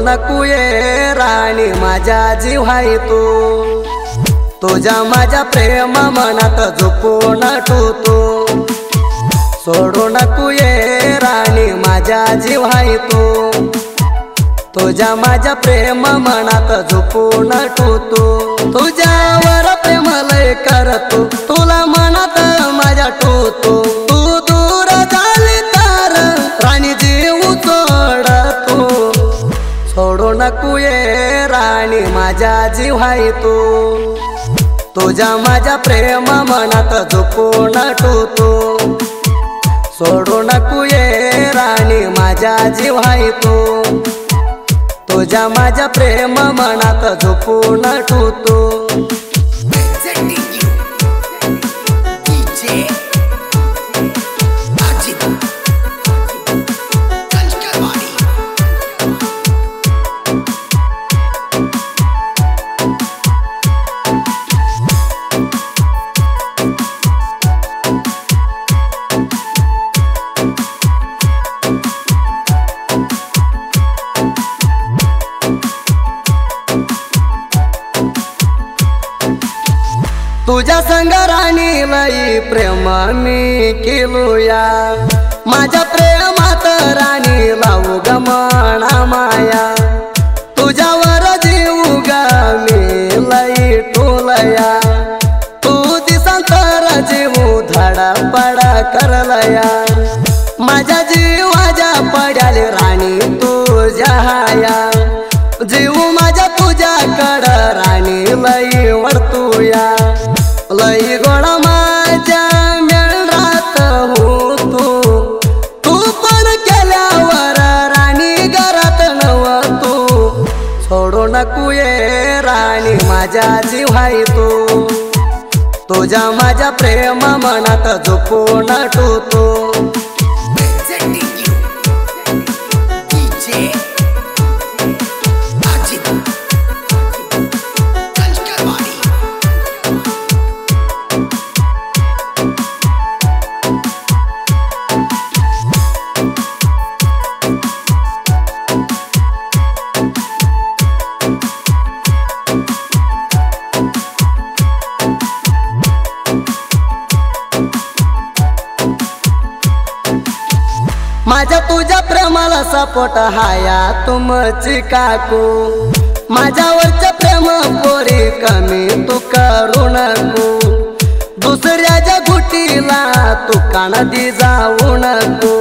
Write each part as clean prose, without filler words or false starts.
नको ये राणी माझ्या जीव आहे तू, तुझ्या माझ्या प्रेम मनात झोपून ठेवतो। सोडू नको ये राणी माझ्या जीव आहे तू, तुझ्या माझ्या प्रेम मनात झोपून ठेवतो। तुझ्यावर प्रेम लय करतो, तुला मनात माझ्या ठेवतो। तू दूर झाली तर राणी जीव सोडतो, सोडू नको ये राणी माझ्या जीव आहे तू, तुझ्या माझ्या प्रेम मनात झोपून ठेवतो। सोडू नको ये राणी माझ्या जीव आहे तू, तुझ्या माझ्या प्रेम मनात झोपून ठेवतो। तुझ्या संग राणी लई प्रेम मी केलूया, माझ्या प्रेमात राणी लावू ग मना माया। तुझ्यावर जीव ग मी लई टोलया, तू दिसांतर जीव धडपड करलया। माझ्या जीवाच्या पड्याले राणी तुझ्या हाया, जीव माझ्या तुझ्याकडं राणी लई वळतूया। लई गोडा माझ्या मेळरात होतो, तू पण केल्यावर राणी घरात नव्हतो। सोडू नको ये राणी माझ्या जीव आहे तू, तुझ्या माझ्या प्रेम मनात झोपून ठेवतो। माझ्या तुझ्या प्रेमाला सपोर्ट हाया तुमची काकू, माझ्यावरचं प्रेम पोरी कमी तू करू नको। दुसऱ्याच्या गुटीला तू कानदी जाऊ नको,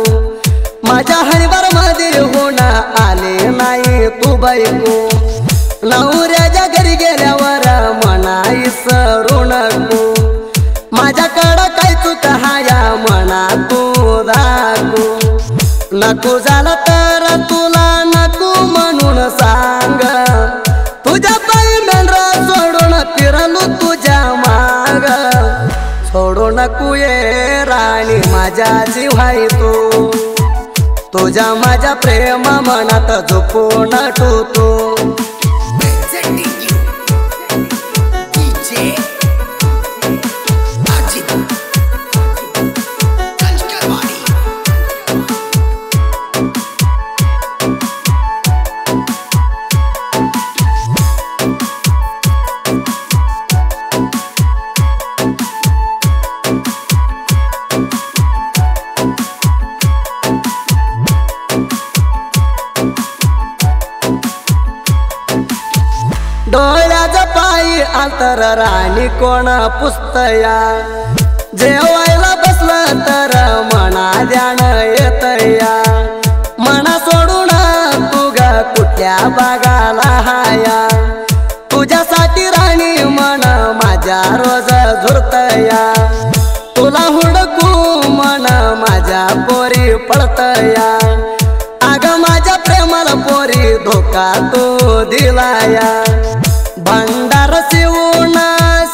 माझ्या हरिवार मध्ये होण आले नाही तू बायको। नवऱ्याच्या घरी गेल्यावर मना विसरू नको, माझ्याकडं काय चूक हाया मना तू दाखू। नको झालं तर तुला नको म्हणून सांग, तुझ्या पायी मेंढरा सोडून फिरलो तुझ्या माग। सोडू नको ये राणी माझ्या जीव आहे तू, तुझ्या माझ्या प्रेम मनात झोपून ठेवतो। डोळ्याचा पायी अंतर राणी कोण पुसतया, जेवायला बसलं तर मना ध्यान येतया। मना सोडून तू ग कुठल्या बागाला हाया, तुझ्यासाठी राणी मन माझ्या रोज झुरतया। तुला हुडकू मन माझ्या पोरी पळतया, अग माझ्या प्रेमाला पोरी धोका तू दिलाया। भंडार शिवून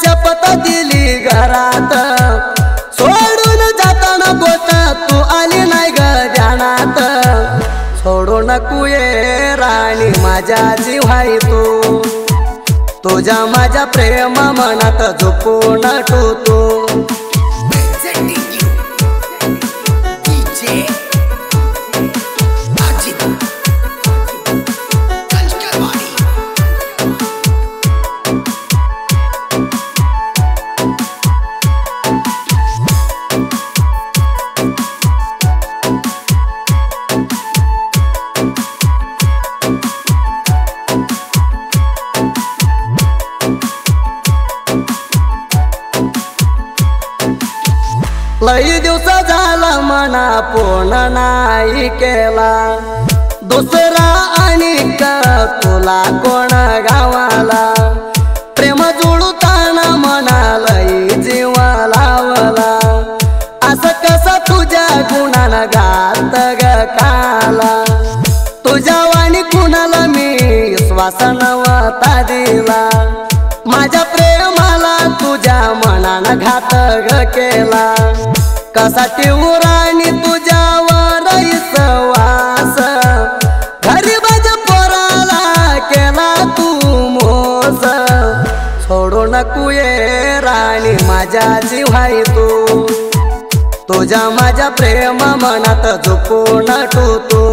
शपथ दिली घरात, सोडून जाताना गोट तू आली नाही ग ध्यानात। सोडू नको ये राणी माझ्या जीव आहे तू, तुझ्या माझ्या प्रेम मनात झोपून ठेवतो। लई दिवस झाला मना पूर्ण नाही केला दुसरा आणि तुला कोण गावाला प्रेम जुळताना मना लई जीव लावला असं कसं तुझ्या गुणानं घात ग काला तुझ्या वाणी कुणाला मी श्वास नव्हता दिला माझ्या प्रेमाला तुझ्या मनानं घात ग केला कसा ठेवू राणी तुझ्यावर विश्वास गरीबाच्या पोराला केला तू मोस सोडू नको ये राणी माझ्या जीवाई तू तुझ्या माझ्या प्रेम मनात झोपून ठेवतो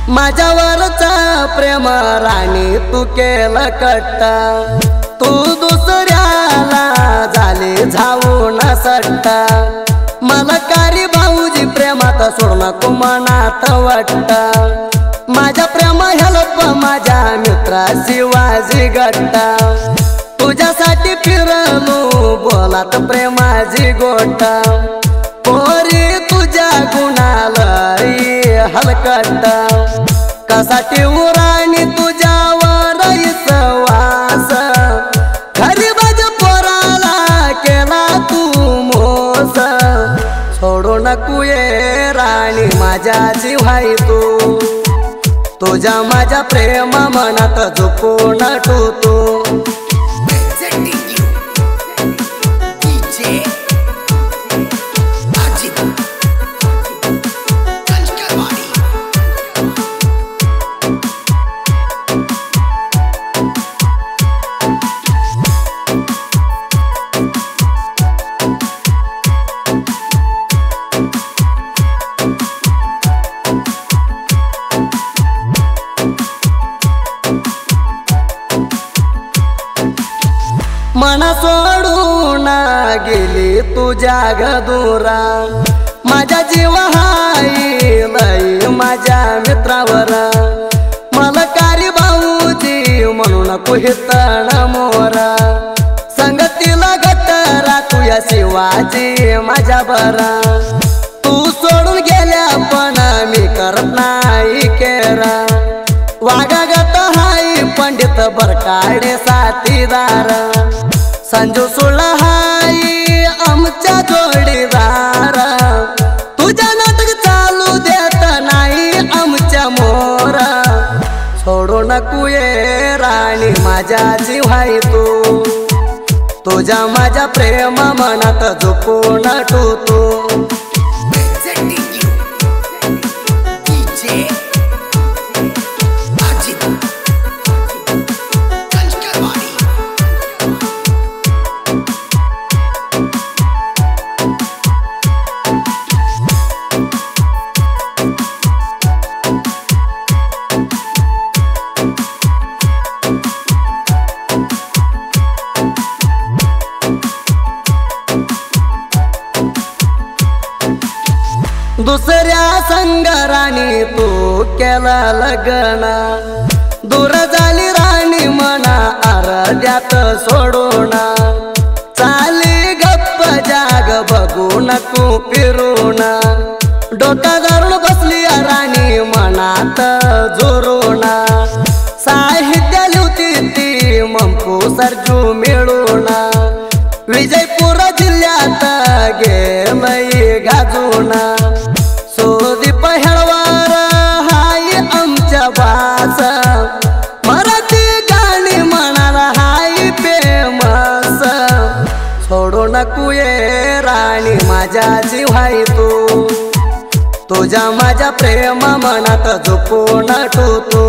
माझ्यावरचा प्रेम राणी तू केलं कट्टा तू दुसऱ्याला झाले झावून सट्टा मला कारी भाऊजी प्रेमात सोड नको मनात वाटता माझ्या प्रेम हेल्प माझ्या मित्रा शिवाजी गट्टा तुझ्यासाठी फिरलो बोलात प्रेमाची गोटा पोरी तुझ्या गुणाला हलकट्टा कसा ठेवू राणी तुझ्यावर विश्वास गरीबाच्या पोराला केला तू मोस सोडू नको ये राणी माझ्या जीवाई तू तुझ्या माझ्या प्रेम मनात झोपून ठेवतो मना सोडून गेली तुझ्या गदुरा माझ्या जीव हाई लई माझ्या मित्रावर मला कारी भाऊजी म्हणून कुहितण मोरा संगतीला गट्टरा तुझ्या शिवाजी माझ्या बरा तू सोडून गेल्या पण मी करत नाही केरा वागागत हाई पंडित बरकाडे साथीदार संजू सुळ हाई आमच्या जोडीदार तुझ्या नाटक चालू देत नाही आमच्या मोर सोडू नको ये राणी माझ्या जीवाई तू तुझ्या माझ्या प्रेम मनात झोपून ठेवतो दुसऱ्या संग राणी तू केला लग्न दूर झाली राणी मना अर्ध्यात सोडून चाली गप्प जाग बघू नको फिरून डोका धरून बसली राणी मनात जोरून साहित्य लिवती ती मंपू सरजू मिळून विजयपूर जिल्ह्यात गेलई गाजून सोदीप हेळवार हाय आमच्या बास मराठी गाणी म्हणाला हाय फेमस सोडू नको ये राणी माझ्या जीवाई तू तुझ्या माझ्या प्रेम मनात झोपून ठेवतो